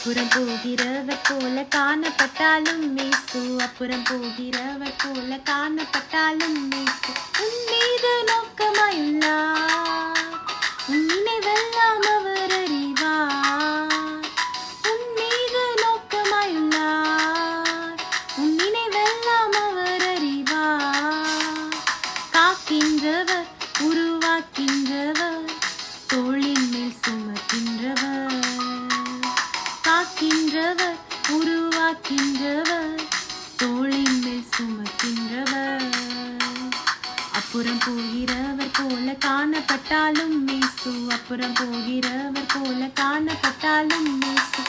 புறம் போகிறவர் போல காணப்பட்டாலும் மேசு, அப்புறம் போகிறவர் போல காணப்பட்டாலும் மேசு. உன் மீது நோக்கமாயுள்ளார், உன் நினைவெல்லாம் அவர் அறிவார். உன் மீது நோக்கமாயுள்ளார், உன் நினைவெல்லாம் அவர் அறிவார். காக்கின்றவர், உருவாக்கின்றவர், தோளின் மேல் சுமக்கின்றவர். காக்கின்றவர், உருவாக்கின்றவர், தோளின் மேல் சுமக்கின்றவர். அப்புறம் போகிறவர் போல காணப்பட்டாலும் மேசு, அப்புறம் போகிறவர் போல காணப்பட்டாலும் மேசு.